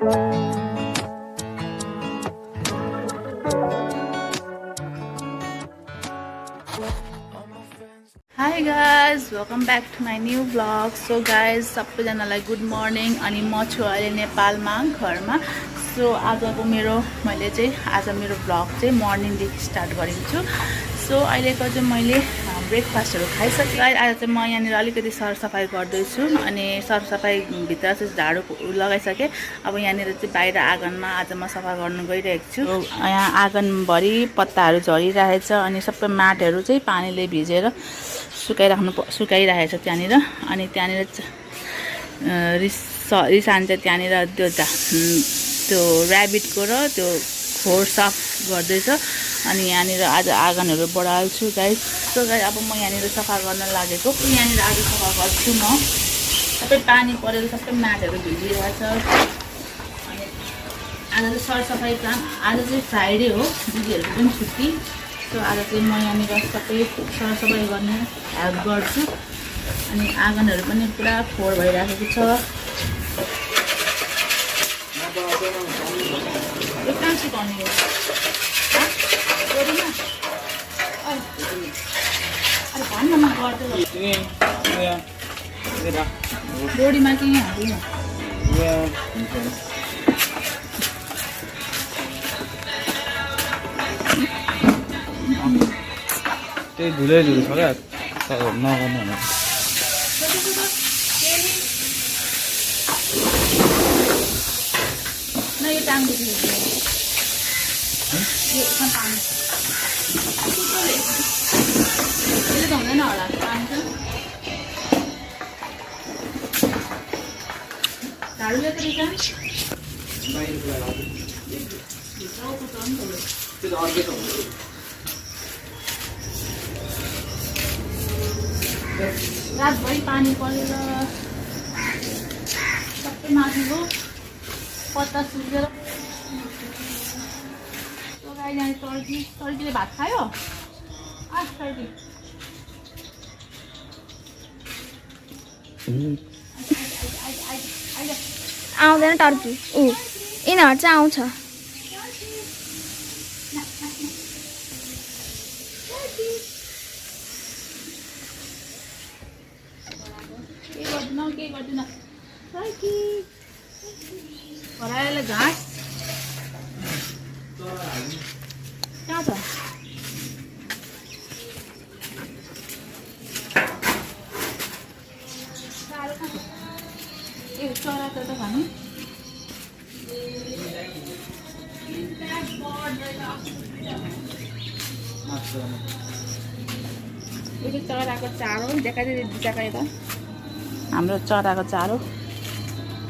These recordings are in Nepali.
Hi guys, welcome back to my new vlog. So guys, सबैजनालाई गुड मर्निङ अनि म छु अहिले नेपालमा घरमा. सो आजको मैले चाहिँ आज मेरो भ्लग चाहिँ मर्निङदेखि स्टार्ट गरिन्छु. सो अहिलेको चाहिँ मैले ब्रेकफास्टहरू खाइसकेँ. आज चाहिँ म यहाँनिर अलिकति सरसफाइ गर्दैछु अनि सरसफाइ भित्र चाहिँ झाडु लगाइसकेँ. अब यहाँनिर चाहिँ बाहिर आँगनमा आज म सफा गर्न गइरहेको छु. यहाँ आँगनभरि पत्ताहरू झरिरहेछ अनि सबै माटहरू चाहिँ पानीले भिजेर सुकाइरहेछ त्यहाँनिर. अनि त्यहाँनिर रिसान चाहिँ त्यहाँनिर त्यो ऱ्याबिटको र त्यो खोर साफ गर्दैछ. अनि यहाँनिर आज आँगनहरू बढाल्छु गाइस. सो गाइस अब म यहाँनिर सफा गर्न लागेको. यहाँनिर आज सफा गर्छु म. सबै पानी परेर सबै माटहरू भिजिरहेछ. अनि आज चाहिँ सरसफाइ काम. आज चाहिँ फ्राइडे हो, दिदीहरूको पनि छुट्टी. सो आज चाहिँ म यहाँनिर सबै सरसफाइ गर्ने हेल्प गर्छु. अनि आँगनहरू पनि पुरा फोहोर भइराखेको छ. यो कहाँ सिकाउने हो? डोरीमा? अरे भन्न म गर्दै डोरीमा कि यहाँ? त्यही धुलै धुलो छ क्या, नगर्नु होला. यो टाङ्गो यो पानी यसले त हुँदैन होला पानी चाहिँ. झाडुले त रिटर्न रातभरि पानी परेर सबै माथिको पत्ता सुकेर. गाई जाने टर्कीले भात खायो. टर्की आउँदैन टर्की. यिनीहरू चाहिँ आउँछ. के गर्दैन टर्की हराएर घाँस कहाँ छ? ए चरा त खाने यो चाहिँ चराको चारो देखाइदिए दिचाको यता. हाम्रो चराको चारो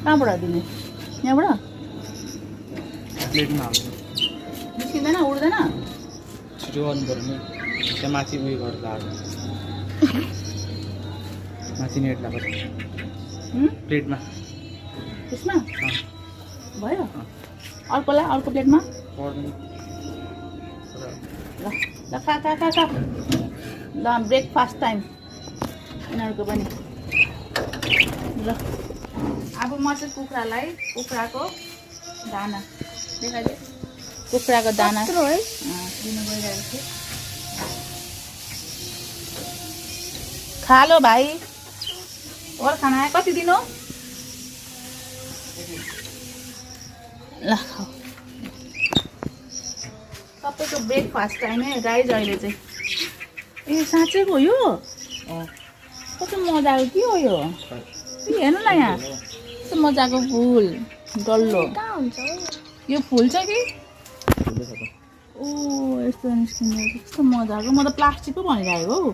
कहाँबाट दिने? यहाँबाट प्लेटमा हाल्नु. निस्किँदैन, उड्दैन. छिटो गर्नु पऱ्यो नि. त्यहाँ माथि उयो गरेर हाल्नु. माथि नेट लगाएको प्लेटमा. त्यसमा भयो. अर्कोलाई अर्को प्लेटमा पर्दैन. ल खा खा खा खा. ल ब्रेकफास्ट टाइम यिनीहरूको पनि. ल अब म चाहिँ कुखुराको दाना देखाइदिएँ. कुखुराको दाना दिनु गइरहेको छु. खा लो भाइ. और खाना आयो कति दिनु? ल खाऊ. सबैको ब्रेकफास्ट टाइम है गाइज अहिले चाहिँ. ए साँच्चैको यो कस्तो मजाको के हो यो? हेर्नु न यहाँ कस्तो मजाको फुल डल्लो. यो फुल छ कि? ओ यस्तो निस्किने कस्तो मजाको. म त प्लास्टिक पो भनिरहेको हौ.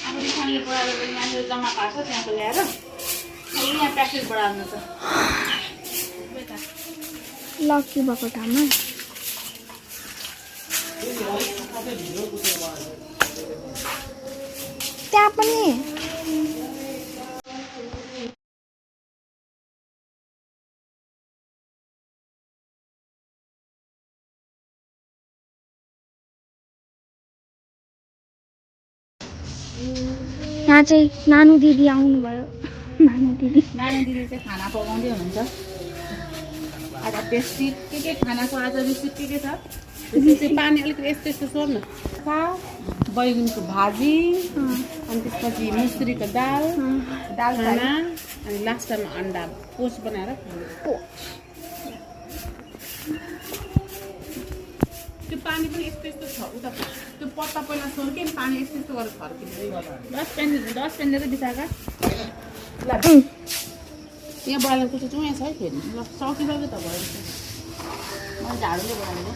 अब रिफाइनले बढाएर पनि मान्छेले जम्मा पार्छ त्यहाँको ल्याएर अब यहाँ प्याकेट बढाल्नु छ लकी भएको ठाउँमा त्यहाँ पनि यहाँ चाहिँ नानु दिदी आउनुभयो। नानु दिदी चाहिँ खाना पकाउँदै हुनुहुन्छ। आज टेस्टी के खानाको आज रेसिपी के छ? त्यसपछि पानी अलिकति यस्तो यस्तो सोर्नु बैगुनको भाजी अनि त्यसपछि मुसुरीको दाल खाना अनि लास्टमा अन्डा पोस्ट बनाएर त्यो पानी पनि यस्तो यस्तो छ उता त्यो पत्ता पहिला सोर्के पानी यस्तो यस्तो गरेर फर्किन्छ 10 पेनले त बिसाका यहाँ बडालेर कुचो यहाँ छ है फेरि ल सकिसक्यो त भयो मैले झाडुले बनाएको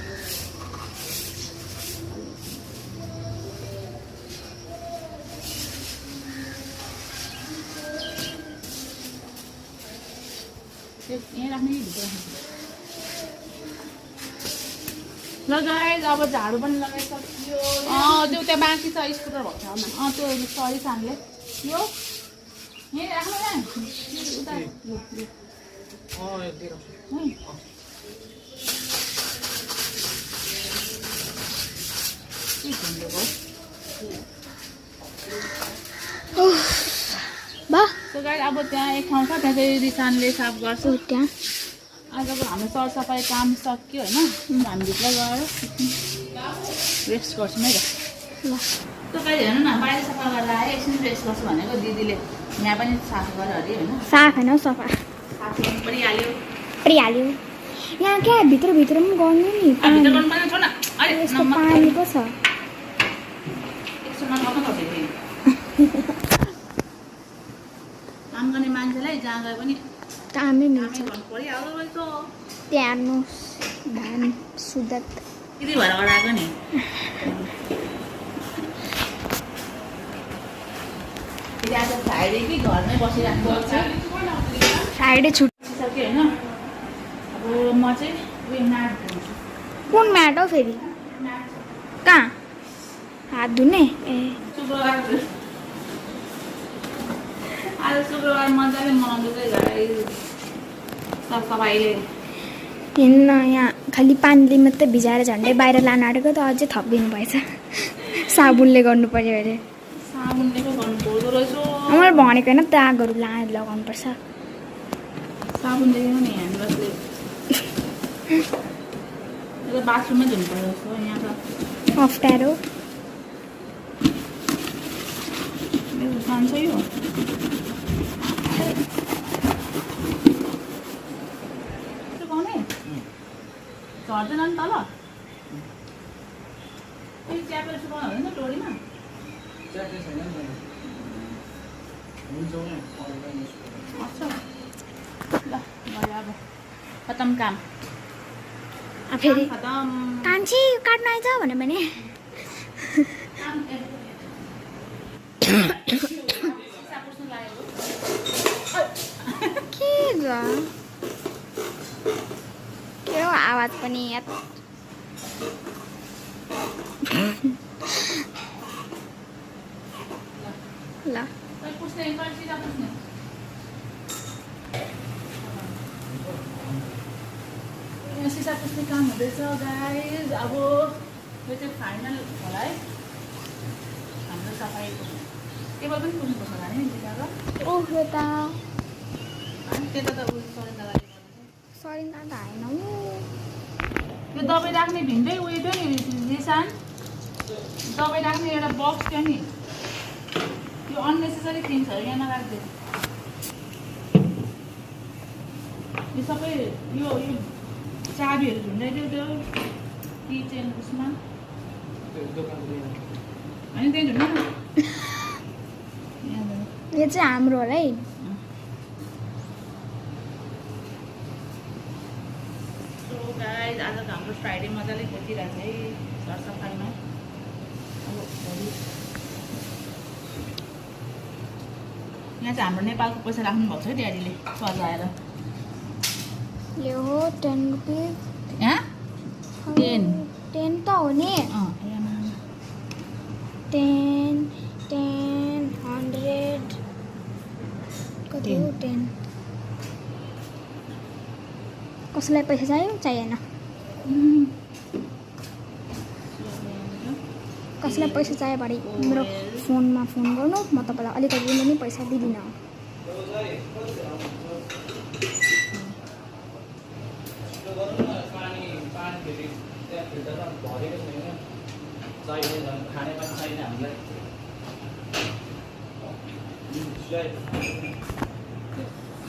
यहीँ राख्ने कि भित्र राख्ने ल गाइस अब झाडु पनि लगाइसक्यो त्यो त्यहाँ बाँकी छ स्कुटर भएको ठाउँमा त्यो सरी सानले यो यहीँ राख्नु न उता बा सो गाइस अब त्यहाँ एक ठाउँ छ त्यहाँ चाहिँ रिसानले साफ गर्छ त्यहाँ आजको हाम्रो सरसफाइ काम सक्यो होइन हामीभित्र गएर रेस्ट गर्छौँ है त ल तपाईँ हेर्नु न बाहिर सफा गरेर आएँ एकछिन रेस्ट गर्छु भनेको दिदीले यहाँ पनि साफ गरेर अरे होइन साफ होइन हौ सफा साफ गर्नु परिहाल्यो परिहाल्यो यहाँ क्या भित्रभित्र पनि गर्नु नि भित्र गर्नु पर्ने छ न अलिक यस्तो पानी पो छ एकछिन नखाउँ न फेरि काम गर्ने मान्छेलाई जहाँ गए पनि कामै मिल्छ गर्नु परिहाल्दो रहेछ त्यहाँ धान सुदत यति भएर अडाएको नि फेरि आज फ्राइडे कि घरमै बसिराख्नु पर्छ फ्राइडे छुट्टी सक्यो होइन अब म चाहिँ उयो म्याट धुन्छु कुन म्याट हौ फेरि कहाँ हात धुने ए शुक्रबार आज शुक्रबार मजाले मनाउँदै गए सरसफाइले हेर्नु न यहाँ खालि पानीले मात्रै भिजाएर झन्डै बाहिर लान आँटेको त अझै थपिदिनु भएछ साबुनले गर्नु पर्यो अरे साबुनले पो गर्नु पर्दो रहेछ मैले भनेको होइन दागहरू लगाउनुपर्छ साबुनले नि ह्यान्ड वासले यो बाथरुममै धुनु पर्यो जस्तो यहाँ त अप्ठ्यारो मेरो खान्छ यो झर्दैन नि तल फेरि च्यापेर सुकाउनु हुँदैन डोरीमा अच्छा ल भयो अब खतम काम फेरि खतम कान्छी काट्न आइज भन्यो भने के हो आवाज पनि ल सिसा पुस्ने काम हुँदैछ गाइज अब यो चाहिँ फाइनल होला है हाम्रो सफाइको टेबल पनि पुस्नुपर्छ होला नि सिसाको ओहो त अनि त्यता त उयो सरिँदा लागि सरिँदा त होइन यो दबाई राख्ने भिन्दै उयो थियो नि निशान दबाई राख्ने एउटा बक्स थियो नि यो अननेसेसरी थिङ्सहरू यहाँ नराख्दै यो सबै यो चाबीहरू झुन्डै थियो त्यो किचेन उसमा होइन त्यही झुन्ड यो चाहिँ हाम्रो होला है हाम्रो फ्राइडे मजाले खेतिरहेको छ है सरसफाइमा। अब भोलि यहाँ चाहिँ हाम्रो नेपालको पैसा राख्नु भएको छ है ड्याडीले सजाएर। यो हो 10 रुपियाँ। यहाँ 10 त हो नि। 10 100 कति हो 10। कसैलाई पैसा चाहियो चाहिएन? कसैलाई पैसा चाहियो भने मेरो फोनमा फोन गर्नु, म तपाईँलाई अलिकति पनि पैसा दिदिनँ।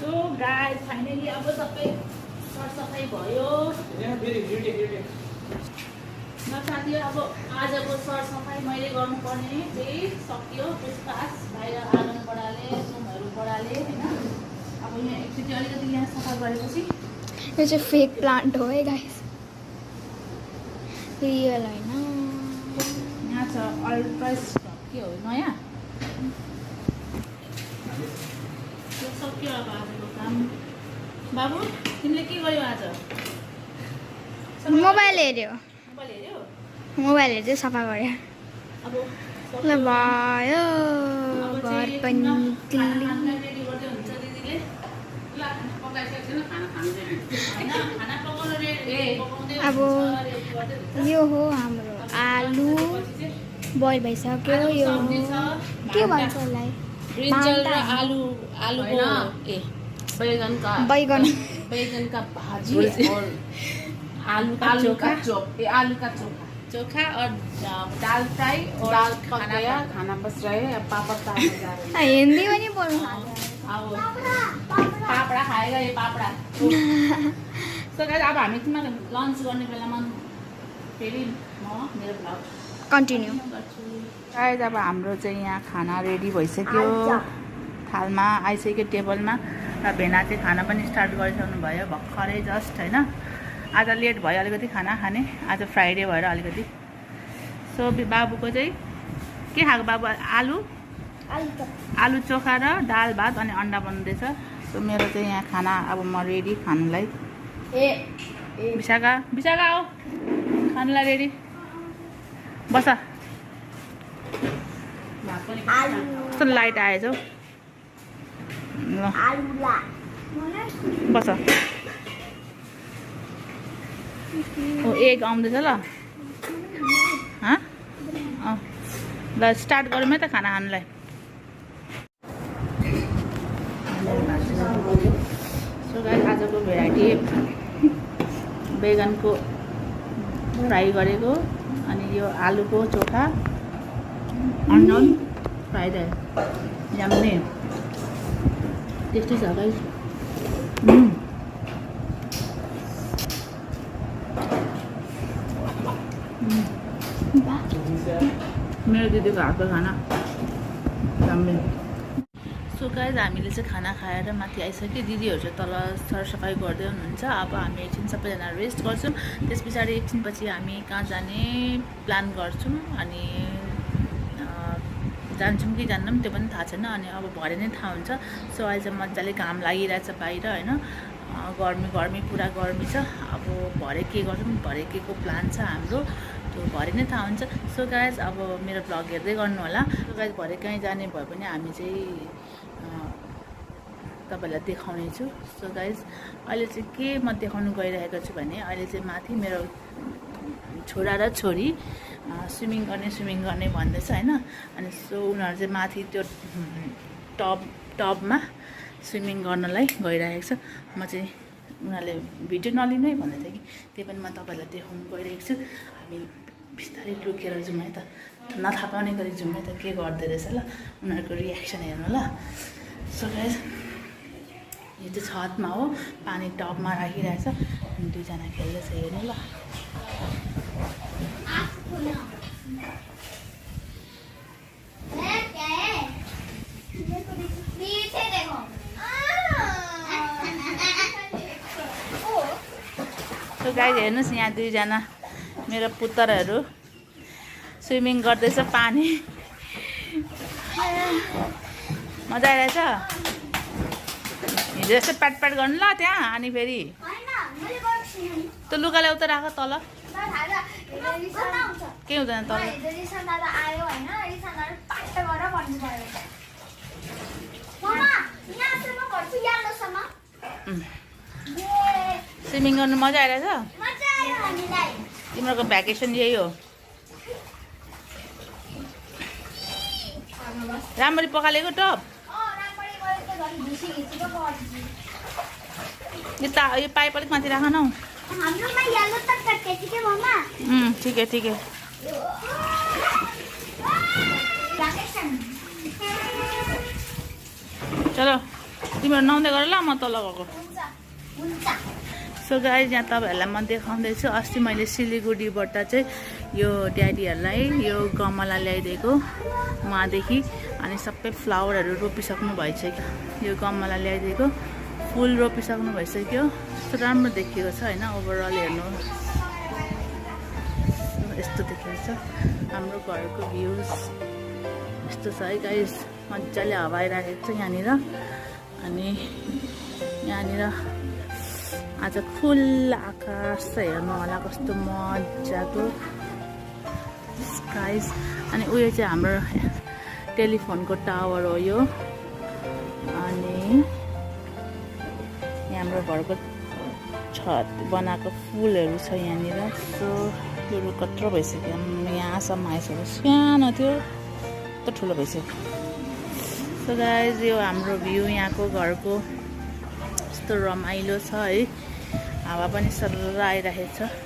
सो गाइस फाइनली अब सबै सरसफाइ भयो न साथीहरू। अब आजको सरसफाइ मैले गर्नुपर्ने चाहिँ सकियो। पुछपाछ बाहिर आँगन बढाले, रुमहरू बढाले होइन। अब यहाँ एकचोटि अलिकति यहाँ सफा गरेपछि यो चाहिँ फेक प्लान्ट हो है गाइस, रियल होइन। यहाँ छ अल्ट्रास के हो नयाँ। यो सक्यो अब आजको काम। बाबु तिमीले के गर्यो आज? मोबाइल हेऱ्यो, मोबाइल हेऱ्यो? मोबाइल हेर्दै सफा गऱ्यो। अब ल भयो घर पनि क्लिन। रेडी गर्दै हुन्छ दिदीले। ल पकाइसकेको छैन खाना खानु रेडी हैन? खाना पकाउनु रेडी पकाउँदै अब यो हो हाम्रो आलु बोइल भइसक्यो। यो के भन्छ यसलाई? ब्रिन्जल र आलुको ए बैगन का भाजी और आलू का चोखा चोखा और दाल फ्राई और दाल पक गया, खाना बच रहे हैं। अब पापड़ तालने जा रहे हैं। हिन्दी पनि बोल्नु। अब पापडा खाएगा ये पापडा। सो गाइस अब हामी तिमीले लन्च गर्ने बेलामा फेरि म मेरो भ्लग कन्टिन्यू गर्छु। गाइस अब हाम्रो चाहिँ यहाँ खाना रेडी भइसक्यो, थालमा आइसक्यो टेबलमा। र भेना चाहिँ खाना पनि स्टार्ट गरिसक्नु भयो भर्खरै जस्ट होइन। आज लेट भयो अलिकति खाना खाने, आज फ्राइडे भएर अलिकति। सो बाबुको चाहिँ के खाएको बाबु? आलु चोखा र दाल भात अनि अन्डा बन्दैछ। सो मेरो चाहिँ यहाँ खाना अब म रेडी खानुलाई। विशाखा आओ खानुलाई रेडी बस। कस्तो लाइट आएछ हौ। ल बस। ओ एग आउँदैछ ल। ल स्टार्ट गरौँ है त खाना खानुलाई। सो गाइस आजको भेराइटी बैगनको फ्राई गरेको, अनि यो आलुको चोखा, onion fried rice. Yummy tasty छ गाइस। मेरो दिदीको हातको खाना यम्मी। सो गाइस हामीले चाहिँ खाना खाएर माथि आइसक्यो। दिदीहरू चाहिँ तल सरसफाइ गर्दै हुनुहुन्छ। अब हामी एकछिन सबैजना रेस्ट गर्छौँ। त्यस पछाडि एकछिनपछि हामी कहाँ जाने प्लान गर्छौँ, अनि जान्छौँ कि जान्दैनौँ त्यो पनि थाहा छैन। अनि अब भरे नै थाहा हुन्छ। सो अहिले चाहिँ मजाले घाम लागिरहेछ बाहिर होइन। गर्मी पुरा गर्मी छ। अब भरे के गर्छौँ, भरे के को प्लान छ हाम्रो त्यो भरे नै थाहा हुन्छ। सो गाइस अब मेरो भ्लग हेर्दै गर्नु होला। सो गाइस भरे कहीँ जाने भयो भने हामी चाहिँ तपाईँलाई देखाउने छु। सो गाइस अहिले चाहिँ के म देखाउनु गइरहेको छु भने अहिले चाहिँ माथि मेरो छोरा र छोरी स्विमिङ गर्ने भन्दैछ होइन। अनि सो उनीहरू चाहिँ माथि त्यो टबमा स्विमिङ गर्नलाई गइरहेको छ। म चाहिँ उनीहरूले भिडियो नलिनु है भन्दै थियो कि त्यही पनि म तपाईँलाई देखाउनु गइरहेको छु। हामी बिस्तारै लुकेर जाउँ है त, नथाहा पाउने गरी जाउँ है त के गर्दै रहेछ ल, उनीहरूको रियाक्सन हेर्नु ल। सो गाइस यो चाहिँ छतमा हो, पानी टबमा राखिरहेछ, अनि दुईजना खेल्दैछ हेर्नु ल। सो गाइज हेर्नुहोस् यहाँ दुईजना मेरो पुत्रहरू स्विमिङ गर्दैछ पानी मजा आइरहेछ हिजो यस्तो प्याटप्याट गर्नु ल त्यहाँ अनि फेरि त्यो लुगा ल्याउ त राख तल के हुँदैन तल स्विमिङ गर्नु मजा आइरहेछ तिम्रो भ्याकेसन यही हो राम्ररी पखालेको टप यो पाइप अलिक माथि राख न हौ ठिकै ठिकै चलो तिमीहरू नुहाउँदै गर ल म तल गएको सो गाइज यहाँ तपाईँहरूलाई म देखाउँदैछु अस्ति मैले सिलगढीबाट चाहिँ यो ड्याडीहरूलाई यो गमला ल्याइदिएको उहाँदेखि अनि सबै फ्लावरहरू रोपिसक्नु भइसक्यो यो गमला ल्याइदिएको फुल रोपिसक्नु भइसक्यो यस्तो राम्रो देखिएको छ होइन ओभरअल हेर्नु यस्तो देखिएको छ हाम्रो घरको भ्युज यस्तो छ है गाइज मजाले हावा आइराखेको छ यहाँनिर अनि यहाँनिर आज खुल्ला आकाश छ हेर्नु होला कस्तो मजाको स्काइज अनि उयो चाहिँ हाम्रो टेलिफोनको टावर हो यो अनि हाम्रो घरको छत बनाएको फुलहरू छ यहाँनिर सो यो कत्रो भइसक्यो यहाँसम्म आइसक्यो सानो थियो त ठुलो भइसक्यो सो गाइज यो हाम्रो भ्यू यहाँको घरको यस्तो रमाइलो छ है हावा पनि सरर आइरहेको छ